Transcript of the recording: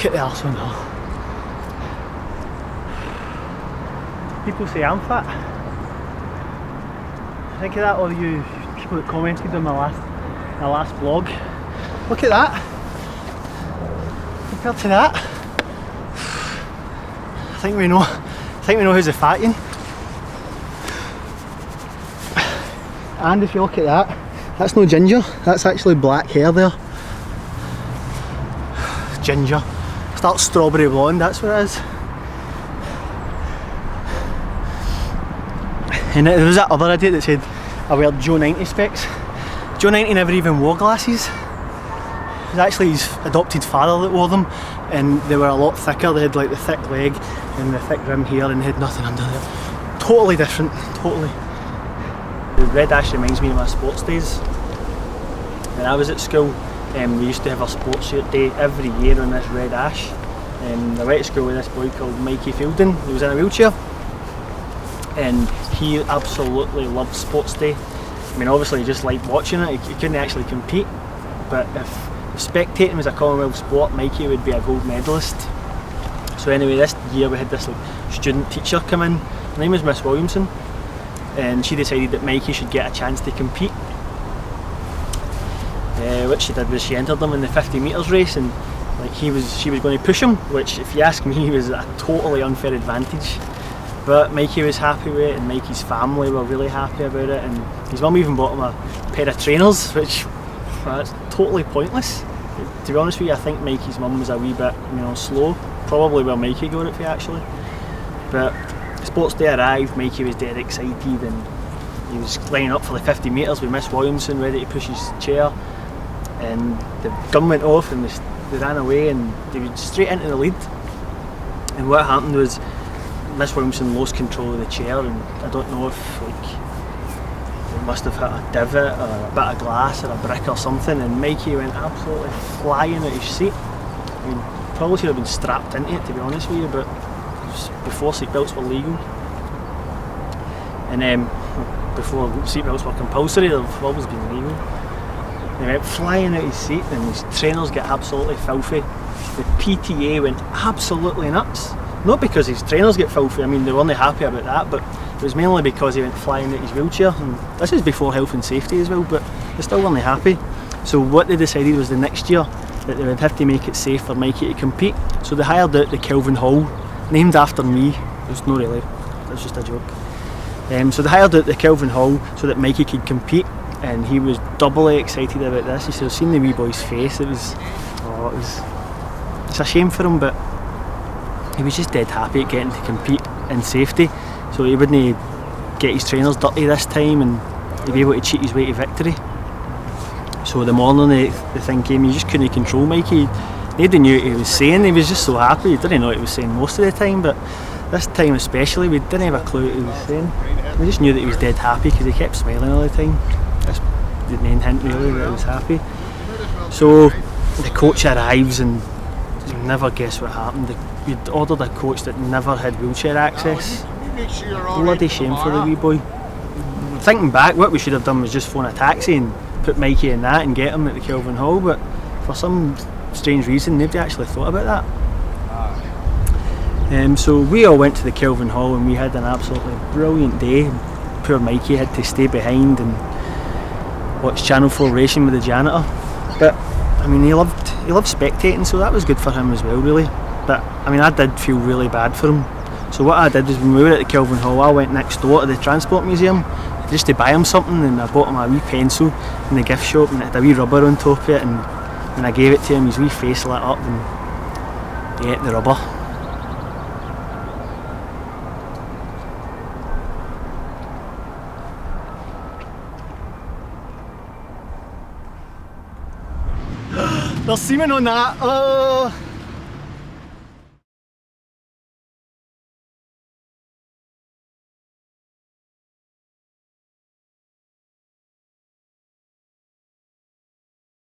at the arse now. People say I'm fat. Think of that, all you people that commented on my last vlog. Look at that. Compared to that, I think we know who's the fat one. And if you look at that, that's no ginger. That's actually black hair there. Ginger. It's that strawberry blonde. That's what it is. And there was that other idiot that said I wear Joe 90 specs. Joe 90 never even wore glasses. It was actually his adopted father that wore them, and they were a lot thicker. They had like the thick leg and the thick rim here, and they had nothing under there. Totally different, totally. The red ash reminds me of my sports days. When I was at school, we used to have a sports shirt day every year on this red ash. I went to school with this boy called Mikey Fielding. He was in a wheelchair, and he absolutely loved sports day. I mean, obviously he just liked watching it. He couldn't actually compete, but if spectating was a Commonwealth sport, Mikey would be a gold medalist. So anyway, this year we had this like student teacher come in. Her name was Miss Williamson, and she decided that Mikey should get a chance to compete. What she did was she entered him in the 50 metres race, and like she was going to push him, which if you ask me was a totally unfair advantage. But Mikey was happy with it, and Mikey's family were really happy about it, and his mum even bought him a pair of trainers, which that's totally pointless. To be honest with you, I think Mikey's mum was a wee bit, slow. Probably where Mikey got it for actually. But sports day arrived, Mikey was dead excited, and he was lining up for the 50 metres with Miss Williamson ready to push his chair, and the gun went off and they ran away, and they went straight into the lead. And what happened was Miss Williamson lost control of the chair, and I don't know if it must have hit a divot or a bit of glass or a brick or something, and Mikey went absolutely flying out his seat. I mean, probably should have been strapped into it, to be honest with you, but it was before seatbelts were legal. And before seatbelts were compulsory, they've always been legal. He went flying out his seat, and his trainers get absolutely filthy. The PTA went absolutely nuts. Not because his trainers get filthy, I mean they weren't happy about that, but it was mainly because he went flying out his wheelchair, and this is before health and safety as well, but they still weren't happy. So what they decided was the next year that they would have to make it safe for Mikey to compete. So they hired out the KELVIN Hall, named after me. It was not really, it was just a joke. So they hired out the KELVIN Hall so that Mikey could compete, and he was doubly excited about this. He said, I've seen the wee boy's face, it's a shame for him, but he was just dead happy at getting to compete in safety, so he wouldn't get his trainers dirty this time, and he'd be able to cheat his way to victory. So the morning the thing came, you just couldn't control Mikey. Nobody knew what he was saying, he was just so happy. He didn't know what he was saying most of the time, but this time especially we didn't have a clue what he was saying. We just knew that he was dead happy because he kept smiling all the time. That's the main hint really, that he was happy. So the coach arrives, and you'll never guess what happened. We'd ordered a coach that never had wheelchair access. Bloody shame for the wee boy. Thinking back, what we should have done was just phone a taxi and put Mikey in that and get him at the KELVIN Hall, but for some strange reason nobody actually thought about that. So we all went to the KELVIN Hall, and we had an absolutely brilliant day. Poor Mikey had to stay behind and watch Channel 4 racing with the janitor, but I mean he loved spectating, so that was good for him as well really. But I mean I did feel really bad for him. So what I did was, when we were at the KELVIN Hall, I went next door to the Transport Museum just to buy him something, and I bought him a wee pencil in the gift shop, and it had a wee rubber on top of it, and when I gave it to him his wee face lit up and he ate the rubber. There's semen on that. Oh,